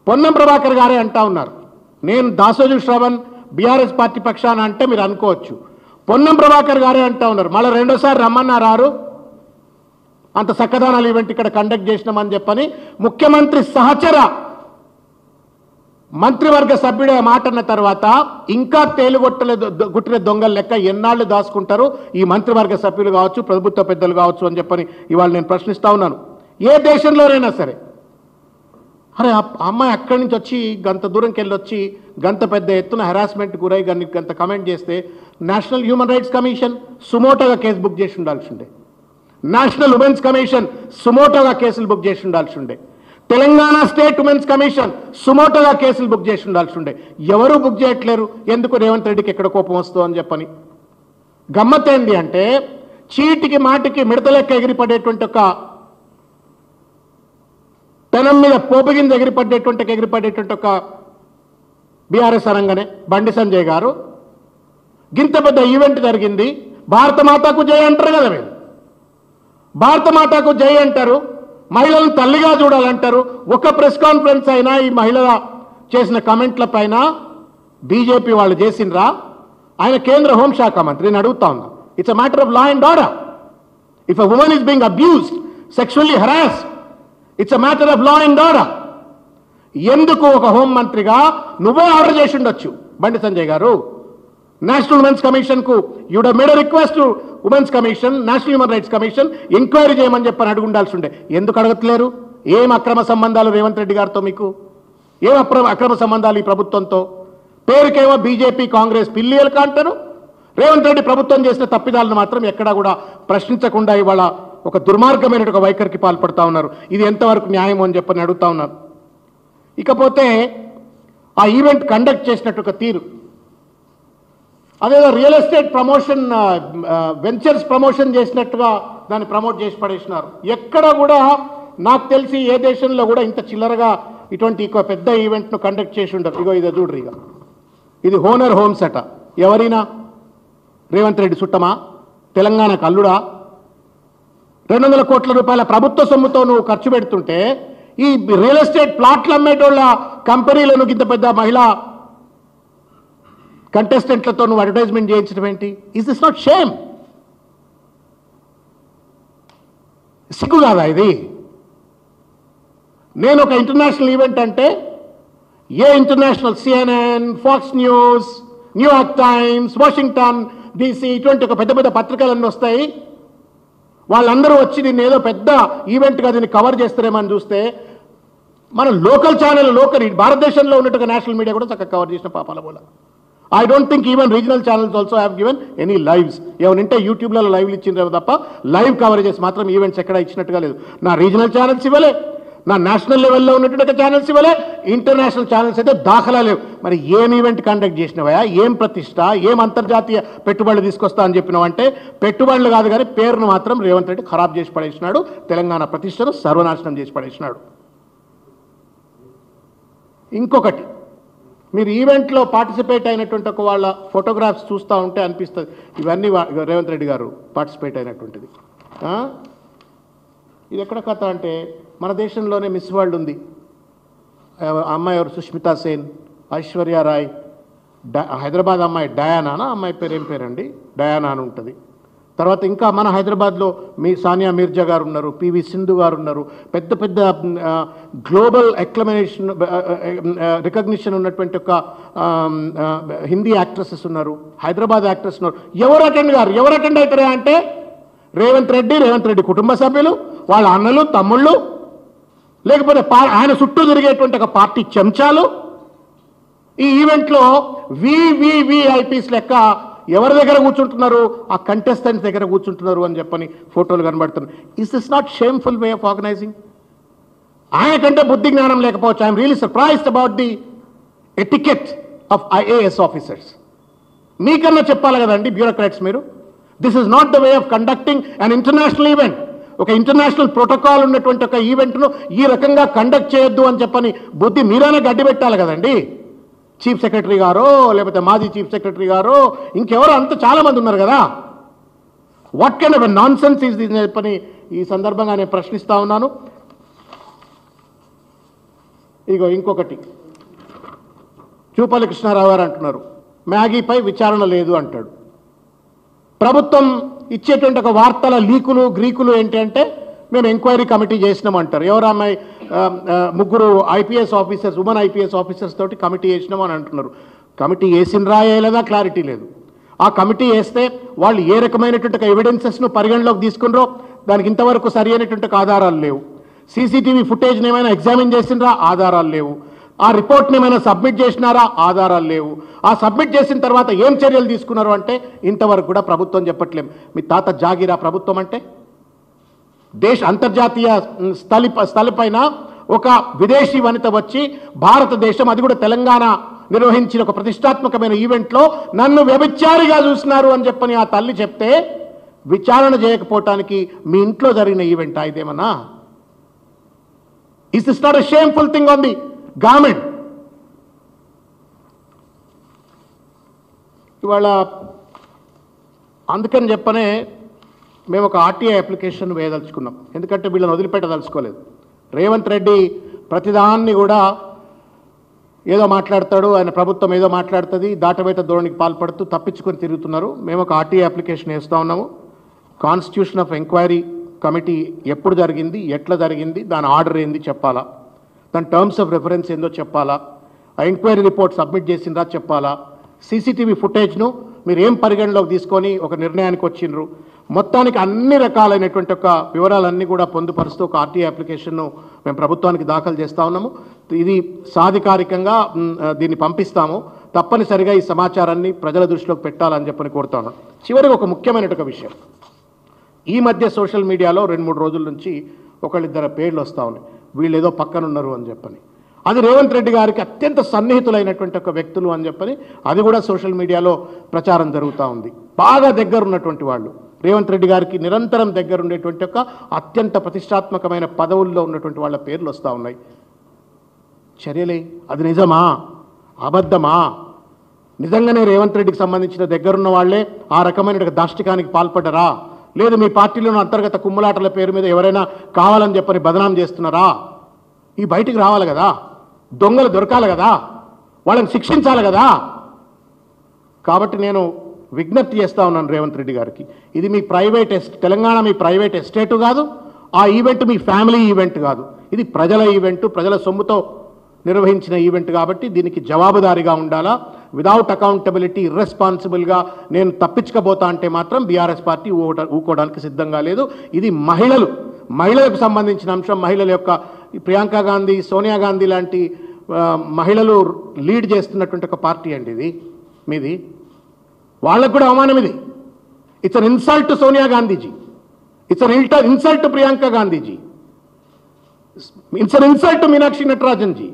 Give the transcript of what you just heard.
పొన్నం ప్రభాకర్ గారే అంటా ఉన్నారు. నేను దాసోజు శ్రవణ్ బీఆర్ఎస్ పార్టీ పక్షాన అంటే మీరు అనుకోవచ్చు. పొన్నం ప్రభాకర్ గారే అంటా ఉన్నారు. మళ్ళీ రెండోసారి రమ్మన్నారు, అంత చక్కదానాలు ఈవెంట్ ఇక్కడ కండక్ట్ చేసినామని చెప్పని ముఖ్యమంత్రి సహచర మంత్రివర్గ సభ్యుడే మాట అన్న తర్వాత ఇంకా గుట్టిన దొంగల లెక్క ఎన్నాళ్ళు దాచుకుంటారు ఈ మంత్రివర్గ సభ్యులు కావచ్చు, ప్రభుత్వ పెద్దలు కావచ్చు అని చెప్పని ఇవాళ నేను ప్రశ్నిస్తా ఉన్నాను. ఏ దేశంలోనైనా సరే, అరే అమ్మాయి అక్కడి నుంచి వచ్చి గంత దూరంకి వెళ్ళి వచ్చి గంత పెద్ద ఎత్తున హెరాస్మెంట్ గురై గంత కమెంట్ చేస్తే నేషనల్ హ్యూమన్ రైట్స్ కమిషన్ సుమోటోగా కేసు బుక్ చేసి ఉండాల్సి ఉండే, నేషనల్ ఉమెన్స్ కమిషన్ సుమోటోగా కేసులు బుక్ చేసి ఉండాల్సి ఉండే, తెలంగాణ స్టేట్ ఉమెన్స్ కమిషన్ సుమోటోగా కేసులు బుక్ చేసి ఉండాల్సి ఉండే. ఎవరు బుక్ చేయట్లేరు. ఎందుకు? రేవంత్ రెడ్డికి ఎక్కడ కోపం వస్తుందో అని చెప్పని. గమ్మత్ ఏంటి అంటే చీటికి మాటికి మిడత లెక్క ఎగిరిపడేటువంటి ఒక పెనం మీద పోపుగింజ ఎగిరిపడేటువంటి ఒక బీఆర్ఎస్ అనగానే బండి సంజయ్ గారు గింత పెద్ద ఈవెంట్ జరిగింది, భారత మాతాకు జై అంటారు కదా మీరు. భారత మాతాకు జై అంటారు, మహిళలను తల్లిగా చూడాలంటారు. ఒక ప్రెస్ కాన్ఫరెన్స్ అయినా ఈ మహిళల చేసిన కమెంట్ల పైన బీజేపీ వాళ్ళు చేసినరా? ఆయన కేంద్ర హోంశాఖ మంత్రి. నేను అడుగుతా ఉన్నా, it's a matter of law and order. If a woman is being abused, sexually harassed, it's a matter of law and order. ఎందుకు ఒక హోం మంత్రిగా నువ్వే ఆర్డర్ చేసి ఉండొచ్చు బండి సంజయ్ గారు. నేషనల్ ఉమెన్స్ కమిషన్ కు you'd made a request to women's commission, national human rights commission enquiry చేయమని చెప్పని అడుగుండాల్సి ఉండే. ఎందుకు అడగట్లేరు? ఏం అక్రమ సంబంధాలు రేవంత్ రెడ్డి గారితో మీకు? ఏం అక్రమ సంబంధాలు ఈ ప్రభుత్వంతో? పేరుకేమో బీజేపీ కాంగ్రెస్ పిల్లియలు అంటారు. రేవంత్ రెడ్డి ప్రభుత్వం చేసిన తప్పిదాలను మాత్రం ఎక్కడా కూడా ప్రశ్నించకుండా ఇవాళ ఒక దుర్మార్గమైన ఒక వైఖరికి పాల్పడతా ఉన్నారు. ఇది ఎంతవరకు న్యాయం అని చెప్పని అడుగుతా ఉన్నారు. ఇకపోతే ఆ ఈవెంట్ కండక్ట్ చేసినట్టు ఒక తీరు, అదేదో real estate promotion ventures promotion చేసినట్టుగా దాన్ని ప్రమోట్ చేసి పడేసినారు. ఎక్కడ కూడా నాకు తెలిసి ఏ దేశంలో కూడా ఇంత చిల్లరగా ఇటువంటి పెద్ద ఈవెంట్ను కండక్ట్ చేసి ఉండరు. ఇగో ఇదో చూడ్రి, ఇది హోనర్ హోమ్స్ అట. ఎవరైనా రేవంత్ రెడ్డి చుట్టమా? తెలంగాణకు అల్లుడా? 200 కోట్ల రూపాయల ప్రభుత్వ సొమ్ముతో నువ్వు ఖర్చు పెడుతుంటే ఈ రియల్ ఎస్టేట్ ప్లాట్లు అమ్మేటోళ్ళ కంపెనీలను ఇంత పెద్ద మహిళా కంటెస్టెంట్లతో నువ్వు అడ్వర్టైజ్మెంట్ చేయించడం ఏంటి? Is this not shame? సిగ్గు కాదా ఇది? నేను ఒక ఇంటర్నేషనల్ ఈవెంట్ అంటే ఏ international CNN, Fox news, New York Times, Washington DC ఇటువంటి ఒక పెద్ద పెద్ద పత్రికలన్నీ వస్తాయి. వాళ్ళందరూ వచ్చి దీన్ని ఏదో పెద్ద ఈవెంట్గా దీన్ని కవర్ చేస్తారేమని చూస్తే మన లోకల్ ఛానల్, భారతదేశంలో ఉన్నట్టుగా నేషనల్ మీడియా కూడా చక్కగా కవర్ చేసిన పాపాల పోల. I don't think even regional channels also have given any lives. ఏమనంటే యూట్యూబ్లలో లైవ్లు ఇచ్చిండ్రు తప్ప లైవ్ కవరేజెస్ మాత్రం ఈవెంట్స్ ఎక్కడ ఇచ్చినట్టుగా లేదు. నా రీజనల్ ఛానల్స్ ఇవ్వలే, నా నేషనల్ లెవెల్లో ఉన్నటువంటి ఛానల్స్ ఇవ్వలే, ఇంటర్నేషనల్ ఛానల్స్ అయితే దాఖలా లేవు. మరి ఏం ఈవెంట్ కండక్ట్ చేసినవా? ఏం ప్రతిష్ట? ఏం అంతర్జాతీయ పెట్టుబడులు తీసుకొస్తా అని చెప్పినావంటే పెట్టుబడులు కాదు కానీ పేరును మాత్రం రేవంత్ రెడ్డి ఖరాబ్ చేసి పడేసినాడు. తెలంగాణ ప్రతిష్టను సర్వనాశనం చేసి పడేసినాడు. ఇంకొకటి, మీరు ఈవెంట్లో పార్టిసిపేట్ అయినటువంటి ఒక వాళ్ళ ఫోటోగ్రాఫ్స్ చూస్తూ ఉంటే అనిపిస్తుంది ఇవన్నీ రేవంత్ రెడ్డి గారు పార్టిసిపేట్ అయినటువంటిది. ఇది ఎక్కడ కథ అంటే మన దేశంలోనే మిస్ వరల్డ్ ఉంది. అమ్మాయి ఎవరు? సుష్మితా సేన్, ఐశ్వర్య రాయ్, హైదరాబాద్ అమ్మాయి డయానా, అమ్మాయి పేరు ఏం పేరండి? డయానా అని ఉంటుంది. తర్వాత ఇంకా మన హైదరాబాద్లో సానియా మీర్జా గారు ఉన్నారు, పివి సింధు గారు ఉన్నారు. పెద్ద పెద్ద గ్లోబల్ రికగ్నిషన్ ఉన్నటువంటి ఒక హిందీ యాక్ట్రెసెస్ ఉన్నారు, హైదరాబాద్ యాక్ట్రెస్ ఉన్నారు. ఎవరు అటెండ్ అవుతారా అంటే రేవంత్ రెడ్డి కుటుంబ సభ్యులు, వాళ్ళ అన్నలు, తమ్ముళ్ళు, లేకపోతే ఆయన చుట్టూ తిరిగేటువంటి ఒక పార్టీ చెంచాలు. ఈ ఈవెంట్లో వివివిఐపీస్ లెక్క ఎవరి దగ్గర కూర్చుంటున్నారు? ఆ కంటెస్టెంట్స్ దగ్గర కూర్చుంటున్నారు అని చెప్పని ఫోటోలు కనబడుతున్నాయి. Is this not shameful way of organising? ఆయనకంటే బుద్ధి జ్ఞానం లేకపోవచ్చు. I'm really surprised about the etiquette of IAS officers. మీకన్నా చెప్పాలి కదండి బ్యూరోక్రాట్స్ మీరు. This is not the way of conducting an international event. ఒక ఇంటర్నేషనల్ ప్రోటోకాల్ ఉన్నటువంటి ఒక ఈవెంట్ను ఈ రకంగా కండక్ట్ చేయొద్దు అని చెప్పని బుద్ధి మీరైనా గడ్డి పెట్టాలి కదండి. చీఫ్ సెక్రటరీ గారో లేకపోతే మాజీ చీఫ్ సెక్రటరీ గారో ఇంకెవరో అంత చాలా మంది ఉన్నారు కదా. What kind of non sense is this చెప్పని ఈ సందర్భంగా నేను ప్రశ్నిస్తా ఉన్నాను. ఇగో ఇంకొకటి చూపల్లి కృష్ణారావు గారు అంటున్నారు మ్యాగీపై విచారణ లేదు అంటాడు. ప్రభుత్వం ఇచ్చేటువంటి ఒక వార్తల లీకులు గ్రీకులు ఏంటి అంటే మేము ఎంక్వైరీ కమిటీ చేసినామంటారు. ఎవరు అమ్మాయి ముగ్గురు IPS officers women IPS officers తోటి కమిటీ చేసినామని అంటున్నారు. కమిటీ వేసినరా వేయలేదా క్లారిటీ లేదు. ఆ కమిటీ వేస్తే వాళ్ళు ఏ రకమైనటువంటి ఎవిడెన్సెస్ను పరిగణలోకి తీసుకున్నారో దానికి ఇంతవరకు సరి అయినటువంటి ఆధారాలు లేవు. సీసీటీవీ ఫుటేజ్ని ఏమైనా ఎగ్జామిన్ చేసినరా ఆధారాలు లేవు. ఆ రిపోర్ట్ని ఏమైనా సబ్మిట్ చేసినారా ఆధారాలు లేవు. ఆ సబ్మిట్ చేసిన తర్వాత ఏం చర్యలు తీసుకున్నారు అంటే ఇంతవరకు కూడా ప్రభుత్వం చెప్పట్లేం. మీ తాత జాగిరా ప్రభుత్వం అంటే అంతర్జాతీయ స్థలిపైన ఒక విదేశీ వనిత వచ్చి భారతదేశం అది కూడా తెలంగాణ నిర్వహించిన ఒక ప్రతిష్టాత్మకమైన ఈవెంట్లో నన్ను వ్యభిచారిగా చూసినారు అని చెప్పని ఆ తల్లి చెప్తే విచారణ చేయకపోవటానికి మీ ఇంట్లో జరిగిన ఈవెంట్ ఇదేమన్నా? Is this not a shameful thing on the government? ఇవాళ అందుకని చెప్పనే మేము ఒక ఆర్టీఐ అప్లికేషన్ వేయదలుచుకున్నాం. ఎందుకంటే వీళ్ళని వదిలిపెట్టదలుచుకోలేదు. రేవంత్ రెడ్డి ప్రతిదాన్ని కూడా ఏదో మాట్లాడతాడు, ఆయన ప్రభుత్వం ఏదో మాట్లాడుతుంది, దాటవేత ధోరణికి పాల్పడుతూ తప్పించుకొని తిరుగుతున్నారు. మేము ఒక ఆర్టీఐ అప్లికేషన్ వేస్తూ ఉన్నాము. కాన్స్టిట్యూషన్ ఆఫ్ ఎంక్వైరీ కమిటీ ఎప్పుడు జరిగింది, ఎట్లా జరిగింది, దాని ఆర్డర్ ఏంది చెప్పాలా, దాని టర్మ్స్ ఆఫ్ రెఫరెన్స్ ఏందో చెప్పాలా, ఆ ఎంక్వైరీ రిపోర్ట్ సబ్మిట్ చేసిందా చెప్పాలా, సీసీటీవీ ఫుటేజ్ను మీరు ఏం పరిగణలోకి తీసుకొని ఒక నిర్ణయానికి వచ్చిండ్రు, మొత్తానికి అన్ని రకాలైనటువంటి ఒక వివరాలన్నీ కూడా పొందుపరుస్తూ ఒక ఆర్టీఐ అప్లికేషన్ను మేము ప్రభుత్వానికి దాఖలు చేస్తూ ఉన్నాము. ఇది సాధికారికంగా దీన్ని పంపిస్తాము. తప్పనిసరిగా ఈ సమాచారాన్ని ప్రజల దృష్టిలోకి పెట్టాలని చెప్పని కోరుతా ఉన్నాను. చివరికి ఒక ముఖ్యమైన ఒక విషయం, ఈ మధ్య సోషల్ మీడియాలో 2-3 రోజుల నుంచి ఒకళ్ళిద్దరు పేర్లు వస్తూ ఉన్నాయి, వీళ్ళు ఏదో పక్కనున్నారు అని చెప్పని. అది రేవంత్ రెడ్డి గారికి అత్యంత సన్నిహితులైనటువంటి ఒక వ్యక్తులు అని చెప్పని అది కూడా సోషల్ మీడియాలో ప్రచారం జరుగుతూ ఉంది. బాగా దగ్గర ఉన్నటువంటి వాళ్ళు, రేవంత్ రెడ్డి గారికి నిరంతరం దగ్గర ఉండేటువంటి ఒక అత్యంత ప్రతిష్టాత్మకమైన పదవుల్లో ఉన్నటువంటి వాళ్ళ పేర్లు వస్తూ ఉన్నాయి. చర్యలే అది నిజమా అబద్ధమా? నిజంగానే రేవంత్ రెడ్డికి సంబంధించిన దగ్గరున్న వాళ్ళే ఆ రకమైన దాష్టికానికి పాల్పడ్డరా, లేదు మీ పార్టీలోని అంతర్గత కుమ్ములాటల పేరు మీద ఎవరైనా కావాలని చెప్పని బదనాం చేస్తున్నారా? ఈ బయటికి రావాలి కదా, దొంగలు దొరకాలి కదా, వాళ్ళని శిక్షించాలి కదా. కాబట్టి నేను విజ్ఞప్తి చేస్తూ ఉన్నాను రేవంత్ రెడ్డి గారికి, ఇది మీ ప్రైవేట్ తెలంగాణ మీ ప్రైవేట్ ఎస్టేటు కాదు, ఆ ఈవెంట్ మీ ఫ్యామిలీ ఈవెంట్ కాదు, ఇది ప్రజల ఈవెంటు, ప్రజల సొమ్ముతో నిర్వహించిన ఈవెంట్. కాబట్టి దీనికి జవాబుదారీగా ఉండాలా. విదౌట్ అకౌంటబిలిటీ ఇర్రెస్పాన్సిబుల్గా నేను తప్పించకపోతా అంటే మాత్రం బీఆర్ఎస్ పార్టీ ఊకోవడానికి సిద్ధంగా లేదు. ఇది మహిళలకు సంబంధించిన అంశం. మహిళల యొక్క ప్రియాంక గాంధీ, సోనియా గాంధీ లాంటి మహిళలు లీడ్ చేస్తున్నటువంటి ఒక పార్టీ అండి ఇది మీది. వాళ్ళకు కూడా అవమానం ఇది. It's an insult to Sonia Gandhiji, it's an insult to Priyanka Gandhiji, it's an insult to Meenakshi Natarajan G.